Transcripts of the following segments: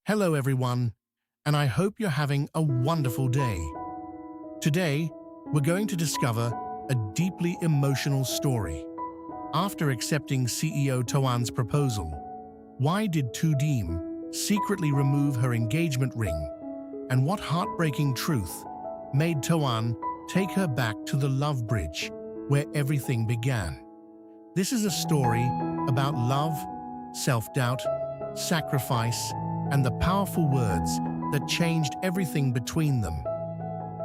Hello everyone, and I hope you're having a wonderful day. Today, we're going to discover a deeply emotional story. After accepting CEO Toan's proposal, why did Tu Diem secretly remove her engagement ring? And what heartbreaking truth made Toan take her back to the love bridge where everything began? This is a story about love, self-doubt, sacrifice, and the powerful words that changed everything between them.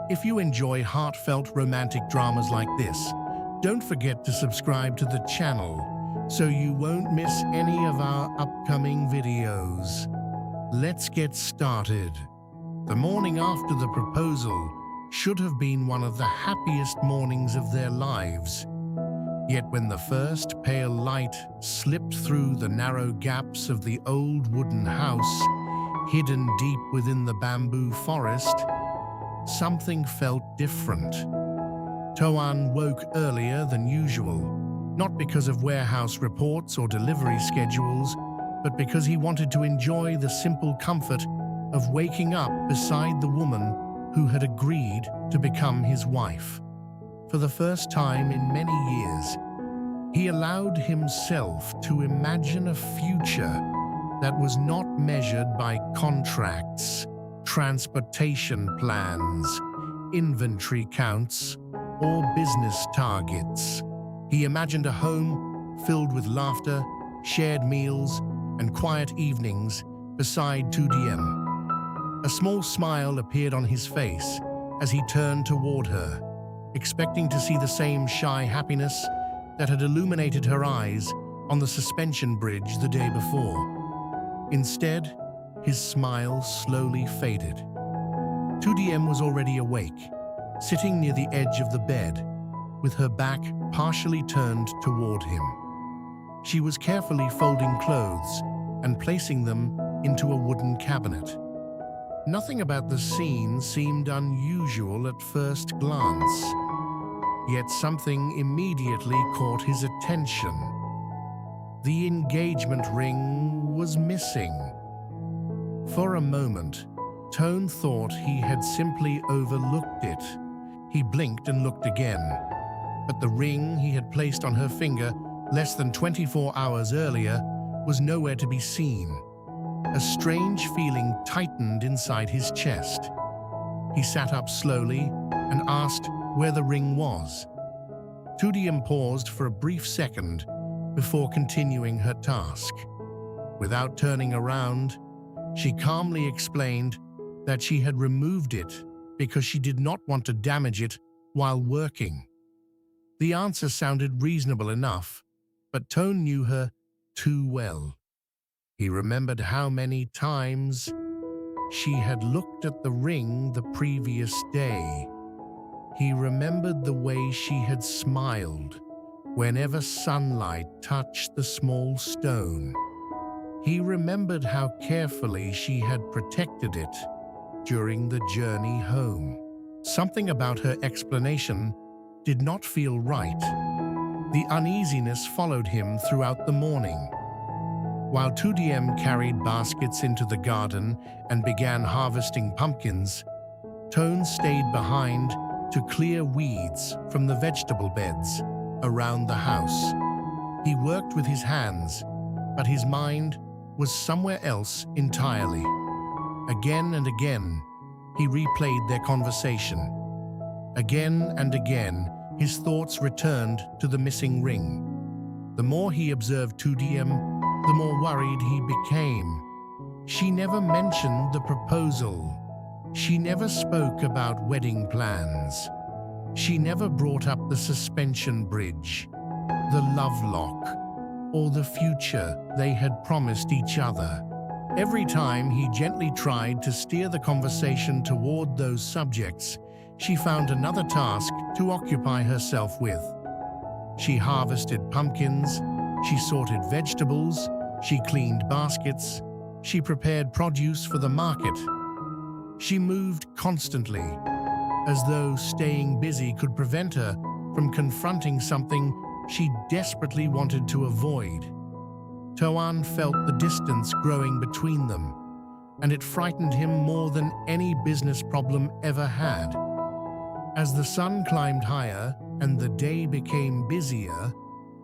If you enjoy heartfelt romantic dramas like this, don't forget to subscribe to the channel so you won't miss any of our upcoming videos. Let's get started. The morning after the proposal should have been one of the happiest mornings of their lives. Yet when the first pale light slipped through the narrow gaps of the old wooden house, hidden deep within the bamboo forest, something felt different. Toan woke earlier than usual, not because of warehouse reports or delivery schedules, but because he wanted to enjoy the simple comfort of waking up beside the woman who had agreed to become his wife. For the first time in many years, he allowed himself to imagine a future that was not measured by contracts, transportation plans, inventory counts, or business targets. He imagined a home filled with laughter, shared meals, and quiet evenings beside Tu Diem. A small smile appeared on his face as he turned toward her, expecting to see the same shy happiness that had illuminated her eyes on the suspension bridge the day before. Instead, his smile slowly faded. Tu Diem was already awake, sitting near the edge of the bed, with her back partially turned toward him. She was carefully folding clothes and placing them into a wooden cabinet. Nothing about the scene seemed unusual at first glance, yet something immediately caught his attention. The engagement ring was missing. For a moment, Toan thought he had simply overlooked it. He blinked and looked again, but the ring he had placed on her finger less than 24 hours earlier was nowhere to be seen. A strange feeling tightened inside his chest. He sat up slowly and asked where the ring was. Tu Diem paused for a brief second before continuing her task. Without turning around, she calmly explained that she had removed it because she did not want to damage it while working. The answer sounded reasonable enough, but Toan knew her too well. He remembered how many times she had looked at the ring the previous day. He remembered the way she had smiled whenever sunlight touched the small stone. He remembered how carefully she had protected it during the journey home. Something about her explanation did not feel right. The uneasiness followed him throughout the morning. While Tu Diem carried baskets into the garden and began harvesting pumpkins, Toan stayed behind to clear weeds from the vegetable beds around the house. He worked with his hands, but his mind was somewhere else entirely. Again and again, he replayed their conversation. Again and again, his thoughts returned to the missing ring. The more he observed Tu Diem, the more worried he became. She never mentioned the proposal. She never spoke about wedding plans. She never brought up the suspension bridge, the love lock, or the future they had promised each other. Every time he gently tried to steer the conversation toward those subjects, she found another task to occupy herself with. She harvested pumpkins, she sorted vegetables, she cleaned baskets, she prepared produce for the market. She moved constantly, as though staying busy could prevent her from confronting something she desperately wanted to avoid. Toan felt the distance growing between them, and it frightened him more than any business problem ever had. As the sun climbed higher and the day became busier,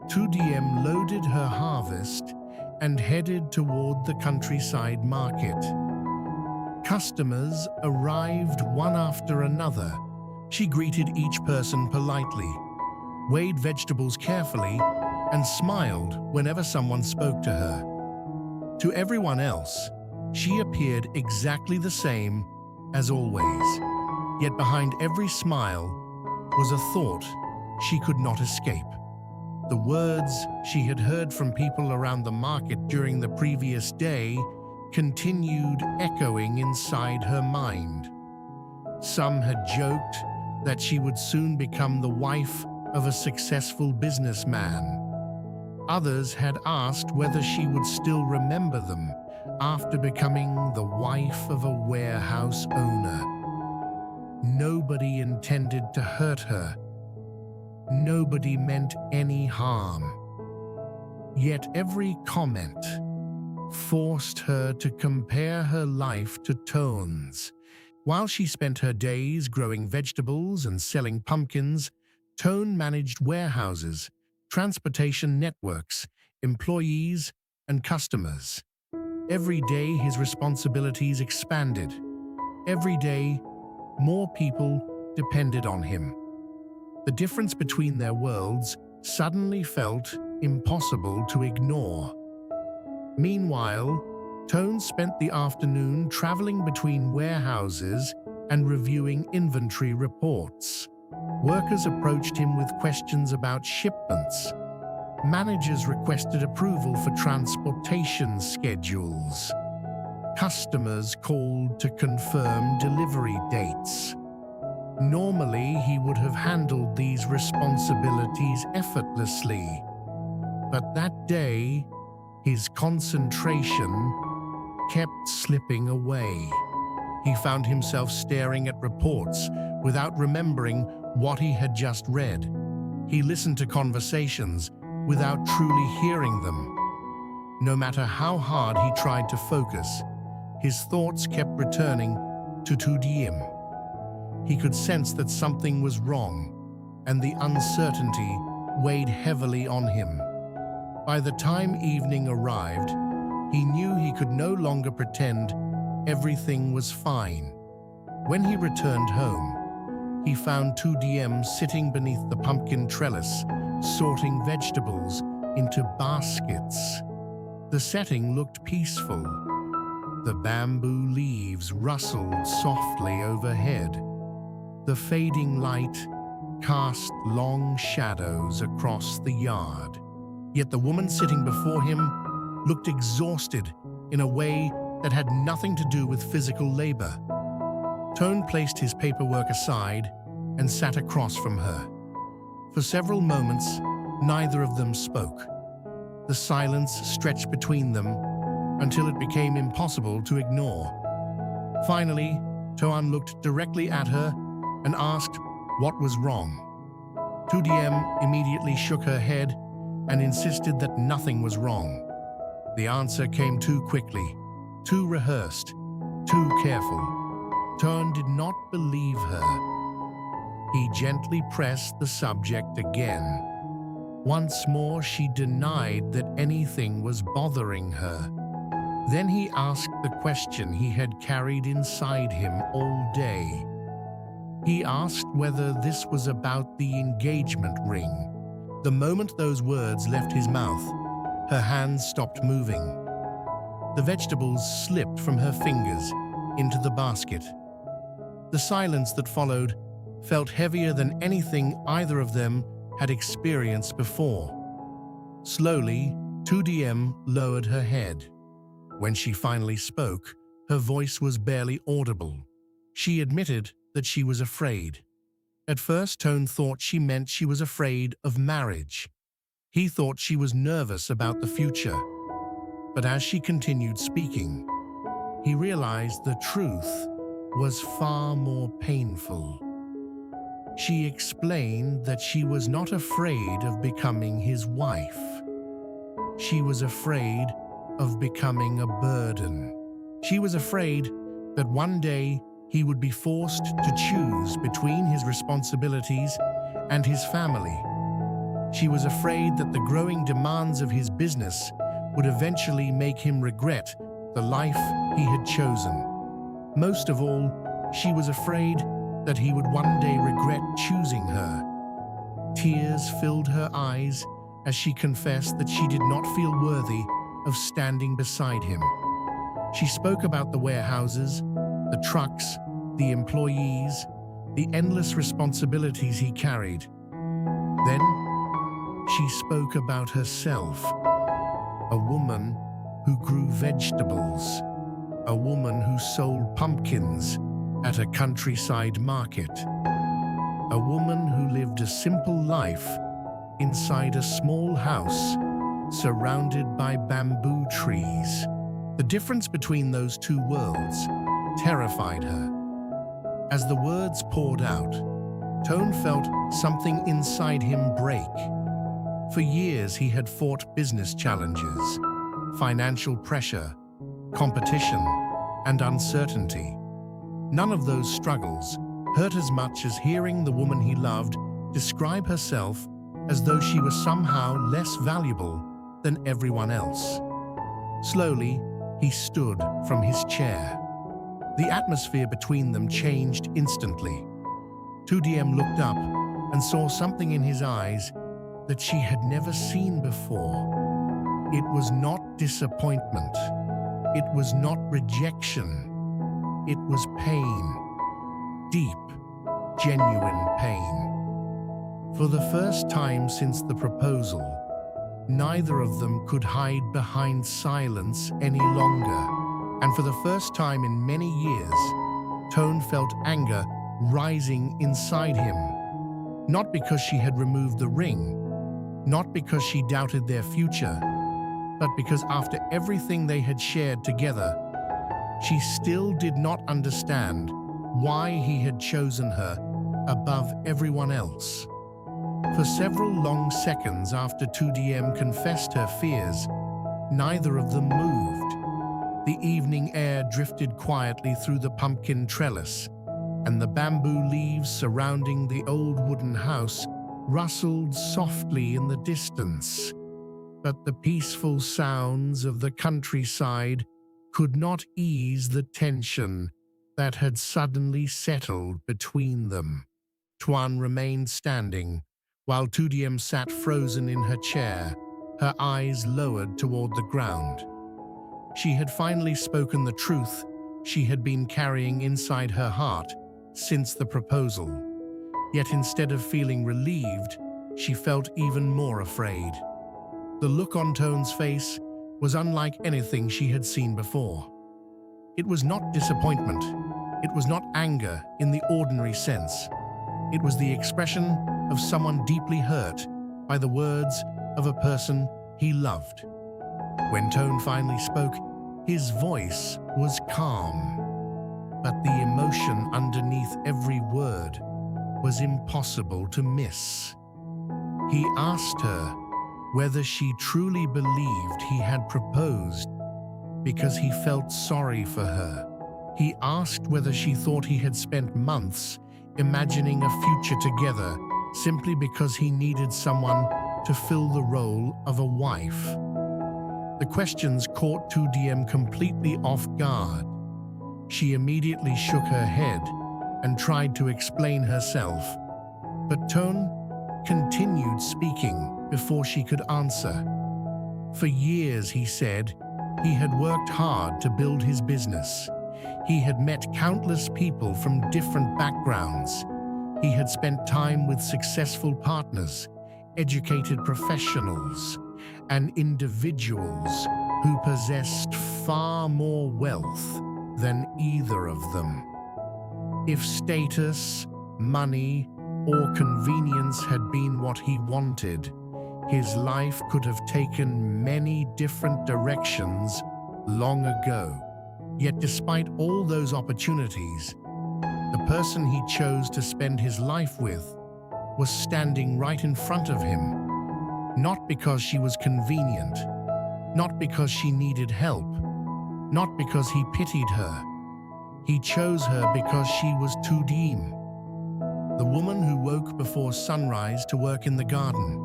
Tu Diem loaded her harvest and headed toward the countryside market. Customers arrived one after another. She greeted each person politely, weighed vegetables carefully, and smiled whenever someone spoke to her. To everyone else, she appeared exactly the same as always. Yet behind every smile was a thought she could not escape. The words she had heard from people around the market during the previous day continued echoing inside her mind. Some had joked that she would soon become the wife of a successful businessman. Others had asked whether she would still remember them after becoming the wife of a warehouse owner. Nobody intended to hurt her. Nobody meant any harm. Yet every comment forced her to compare her life to Tone's. While she spent her days growing vegetables and selling pumpkins, Tone managed warehouses, transportation networks, employees, and customers. Every day his responsibilities expanded. Every day, more people depended on him. The difference between their worlds suddenly felt impossible to ignore. Meanwhile, Tone spent the afternoon traveling between warehouses and reviewing inventory reports. Workers approached him with questions about shipments. Managers requested approval for transportation schedules. Customers called to confirm delivery dates. Normally, he would have handled these responsibilities effortlessly. But that day, his concentration kept slipping away. He found himself staring at reports without remembering what he had just read. He listened to conversations without truly hearing them. No matter how hard he tried to focus, his thoughts kept returning to Tu Diem. He could sense that something was wrong, and the uncertainty weighed heavily on him. By the time evening arrived, he knew he could no longer pretend everything was fine. When he returned home, he found Tu Diem sitting beneath the pumpkin trellis, sorting vegetables into baskets. The setting looked peaceful. The bamboo leaves rustled softly overhead. The fading light cast long shadows across the yard. Yet the woman sitting before him looked exhausted in a way that had nothing to do with physical labor. Tone placed his paperwork aside and sat across from her. For several moments, neither of them spoke. The silence stretched between them until it became impossible to ignore. Finally, Toan looked directly at her and asked what was wrong. Tu Diem immediately shook her head and insisted that nothing was wrong. The answer came too quickly, too rehearsed, too careful. Toan did not believe her. He gently pressed the subject again. Once more she denied that anything was bothering her. Then he asked the question he had carried inside him all day. He asked whether this was about the engagement ring. The moment those words left his mouth, her hands stopped moving. The vegetables slipped from her fingers into the basket. The silence that followed felt heavier than anything either of them had experienced before. Slowly, Tu Diem lowered her head. When she finally spoke, her voice was barely audible. She admitted that she was afraid. At first, Tone thought she meant she was afraid of marriage. He thought she was nervous about the future. But as she continued speaking, he realized the truth was far more painful. She explained that she was not afraid of becoming his wife. She was afraid of becoming a burden. She was afraid that one day he would be forced to choose between his responsibilities and his family. She was afraid that the growing demands of his business would eventually make him regret the life he had chosen. Most of all, she was afraid that he would one day regret choosing her. Tears filled her eyes as she confessed that she did not feel worthy of standing beside him. She spoke about the warehouses, the trucks, the employees, the endless responsibilities he carried. Then, she spoke about herself, a woman who grew vegetables, a woman who sold pumpkins at a countryside market, a woman who lived a simple life inside a small house surrounded by bamboo trees. The difference between those two worlds terrified her. As the words poured out, Tone felt something inside him break. For years he had fought business challenges, financial pressure, competition, and uncertainty. None of those struggles hurt as much as hearing the woman he loved describe herself as though she was somehow less valuable than everyone else. Slowly, he stood from his chair. The atmosphere between them changed instantly. Tu Diem looked up and saw something in his eyes that she had never seen before. It was not disappointment. It was not rejection. It was pain. Deep, genuine pain. For the first time since the proposal, neither of them could hide behind silence any longer. And for the first time in many years, Tone felt anger rising inside him. Not because she had removed the ring, not because she doubted their future, but because after everything they had shared together, she still did not understand why he had chosen her above everyone else. For several long seconds after Tu Diem confessed her fears, neither of them moved. The evening air drifted quietly through the pumpkin trellis, and the bamboo leaves surrounding the old wooden house rustled softly in the distance. But the peaceful sounds of the countryside could not ease the tension that had suddenly settled between them. Toàn remained standing, while Tu Diem sat frozen in her chair, her eyes lowered toward the ground. She had finally spoken the truth she had been carrying inside her heart since the proposal. Yet instead of feeling relieved, she felt even more afraid. The look on Tone's face was unlike anything she had seen before. It was not disappointment. It was not anger in the ordinary sense. It was the expression of someone deeply hurt by the words of a person he loved. When Tone finally spoke, his voice was calm, but the emotion underneath every word was impossible to miss. He asked her whether she truly believed he had proposed because he felt sorry for her. He asked whether she thought he had spent months imagining a future together simply because he needed someone to fill the role of a wife. The questions caught Tu Diem completely off guard. She immediately shook her head and tried to explain herself, but Tone continued speaking before she could answer. For years, he said, he had worked hard to build his business. He had met countless people from different backgrounds. He had spent time with successful partners, educated professionals, and individuals who possessed far more wealth than either of them. If status, money, or convenience had been what he wanted, his life could have taken many different directions long ago. Yet despite all those opportunities, the person he chose to spend his life with was standing right in front of him, not because she was convenient, not because she needed help, not because he pitied her. He chose her because she was Tu Diem, the woman who woke before sunrise to work in the garden,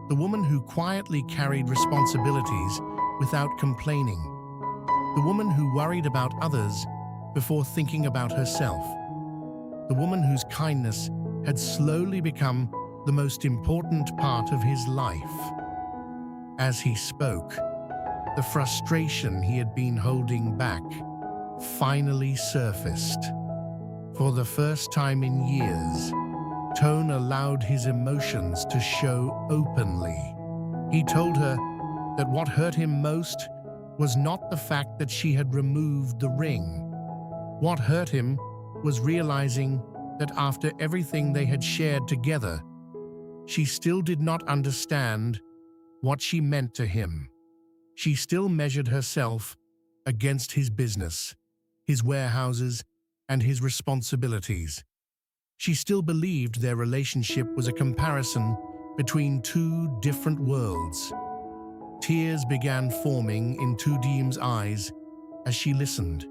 the woman who quietly carried responsibilities without complaining, the woman who worried about others before thinking about herself, the woman whose kindness had slowly become the most important part of his life. As he spoke, the frustration he had been holding back finally surfaced. For the first time in years, Tone allowed his emotions to show openly. He told her that what hurt him most was not the fact that she had removed the ring. What hurt him was realizing that after everything they had shared together, she still did not understand what she meant to him. She still measured herself against his business, his warehouses, and his responsibilities. She still believed their relationship was a comparison between two different worlds. Tears began forming in Tu Diem's eyes as she listened.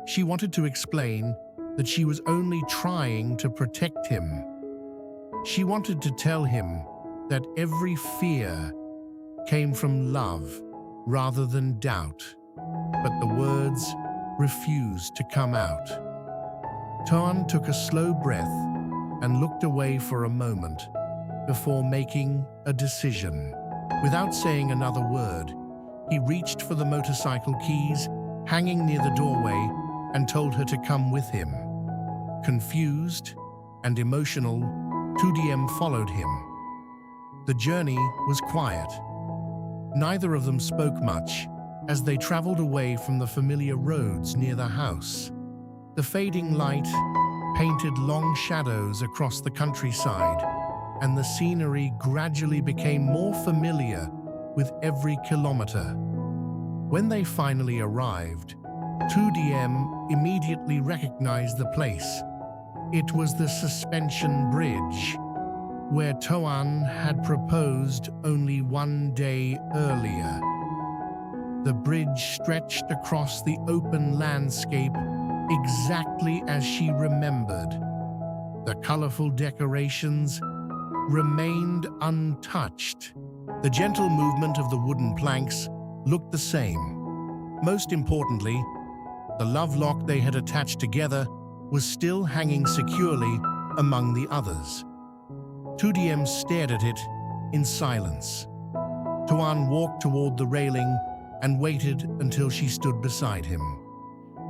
She wanted to explain that she was only trying to protect him. She wanted to tell him that every fear came from love rather than doubt, but the words refused to come out. Toàn took a slow breath and looked away for a moment before making a decision. Without saying another word, he reached for the motorcycle keys hanging near the doorway and told her to come with him. Confused and emotional, Tu Diem followed him. The journey was quiet. Neither of them spoke much as they traveled away from the familiar roads near the house. The fading light painted long shadows across the countryside, and the scenery gradually became more familiar with every kilometer. When they finally arrived, Tu Diem immediately recognized the place. It was the suspension bridge, where Toàn had proposed only one day earlier. The bridge stretched across the open landscape exactly as she remembered. The colorful decorations remained untouched. The gentle movement of the wooden planks looked the same. Most importantly, the love lock they had attached together was still hanging securely among the others. Tu Diem stared at it in silence. Toàn walked toward the railing and waited until she stood beside him.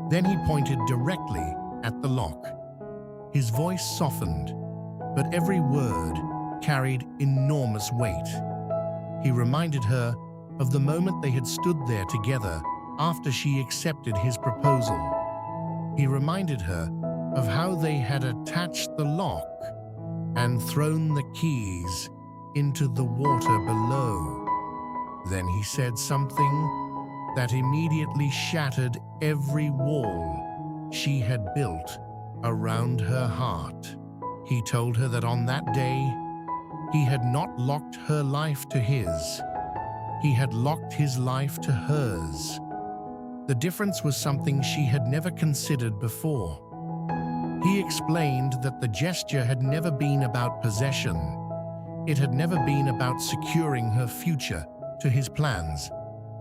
Then he pointed directly at the lock. His voice softened, but every word carried enormous weight. He reminded her of the moment they had stood there together after she accepted his proposal. He reminded her of how they had attached the lock and thrown the keys into the water below. Then he said something that immediately shattered every wall she had built around her heart. He told her that on that day, he had not locked her life to his. He had locked his life to hers. The difference was something she had never considered before. He explained that the gesture had never been about possession. It had never been about securing her future to his plans.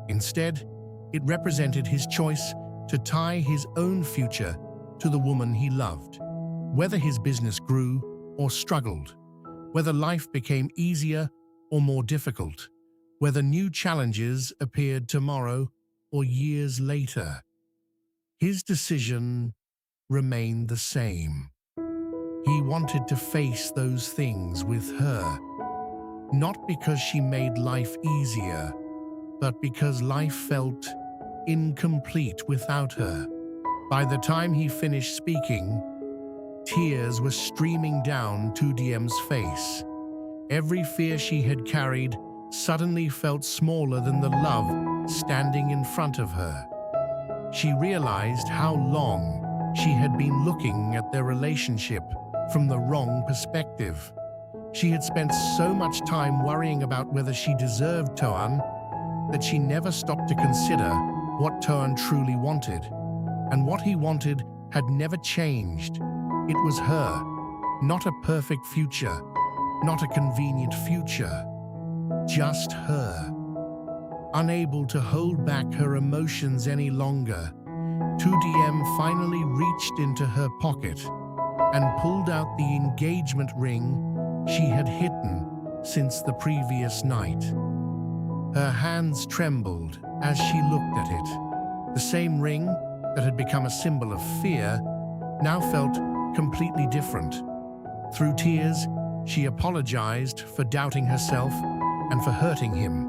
Instead, it represented his choice to tie his own future to the woman he loved. Whether his business grew or struggled, whether life became easier or more difficult, whether new challenges appeared tomorrow or years later, his decision remained the same. He wanted to face those things with her, not because she made life easier, but because life felt incomplete without her. By the time he finished speaking, tears were streaming down Tu Diem's face. Every fear she had carried suddenly felt smaller than the love standing in front of her. She realized how long she had been looking at their relationship from the wrong perspective. She had spent so much time worrying about whether she deserved Toàn that she never stopped to consider what Toan truly wanted. And what he wanted had never changed. It was her, not a perfect future, not a convenient future, just her. Unable to hold back her emotions any longer, Tu Diem finally reached into her pocket and pulled out the engagement ring she had hidden since the previous night. Her hands trembled as she looked at it. The same ring that had become a symbol of fear now felt completely different. Through tears, she apologized for doubting herself and for hurting him.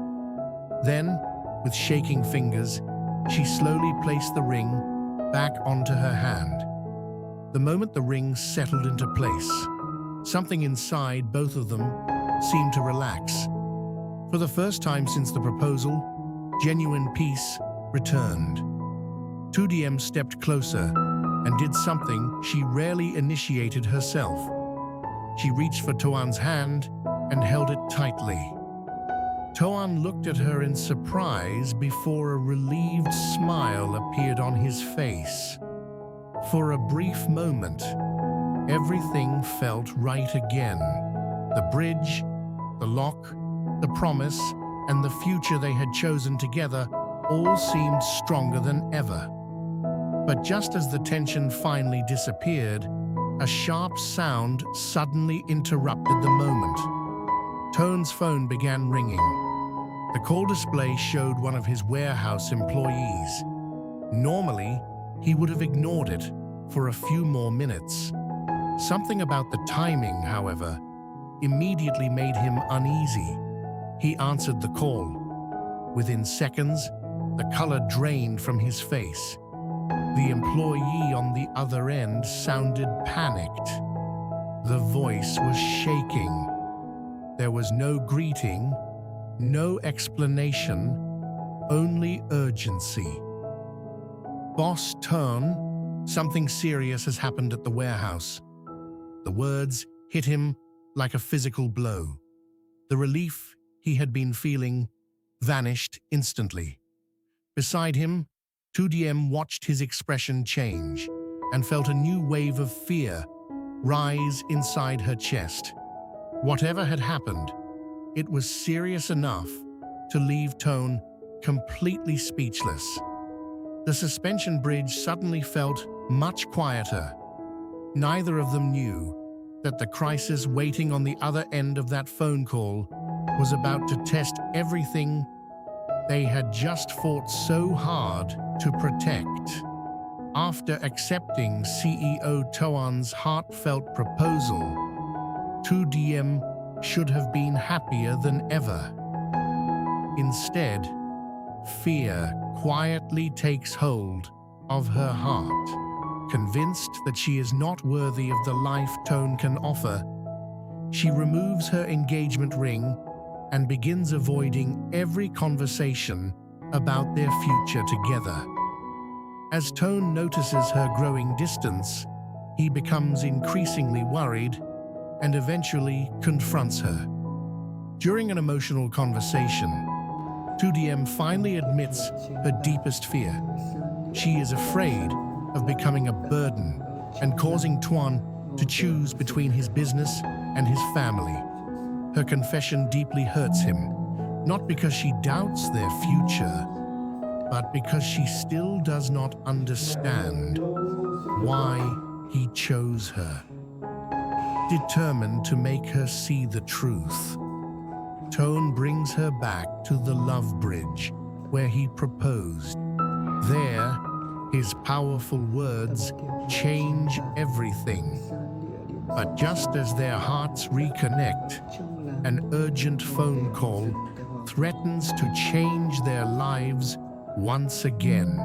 Then, with shaking fingers, she slowly placed the ring back onto her hand. The moment the ring settled into place, something inside both of them seemed to relax. For the first time since the proposal, genuine peace returned. Tu Diem stepped closer and did something she rarely initiated herself. She reached for Toan's hand and held it tightly. Toan looked at her in surprise before a relieved smile appeared on his face. For a brief moment, everything felt right again. The bridge, the lock, the promise, and the future they had chosen together all seemed stronger than ever. But just as the tension finally disappeared, a sharp sound suddenly interrupted the moment. Toan's phone began ringing. The call display showed one of his warehouse employees. Normally, he would have ignored it for a few more minutes. Something about the timing, however, immediately made him uneasy. He answered the call. Within seconds, the color drained from his face. The employee on the other end sounded panicked. The voice was shaking. There was no greeting, no explanation, only urgency. Boss Toan, something serious has happened at the warehouse. The words hit him like a physical blow. The relief he had been feeling vanished instantly. Beside him, Tu Diem watched his expression change and felt a new wave of fear rise inside her chest. Whatever had happened, it was serious enough to leave Toan completely speechless. The suspension bridge suddenly felt much quieter. Neither of them knew that the crisis waiting on the other end of that phone call was about to test everything they had just fought so hard to protect. After accepting CEO Toan's heartfelt proposal, Tu Diem should have been happier than ever. Instead, fear quietly takes hold of her heart. Convinced that she is not worthy of the life Toan can offer, she removes her engagement ring and begins avoiding every conversation about their future together. As Toan notices her growing distance, he becomes increasingly worried and eventually confronts her. During an emotional conversation, Tu Diem finally admits her deepest fear. She is afraid of becoming a burden and causing Toan to choose between his business and his family. Her confession deeply hurts him, not because she doubts their future, but because she still does not understand why he chose her. Determined to make her see the truth, Toan brings her back to the love bridge where he proposed. There, his powerful words change everything. But just as their hearts reconnect, an urgent phone call threatens to change their lives once again.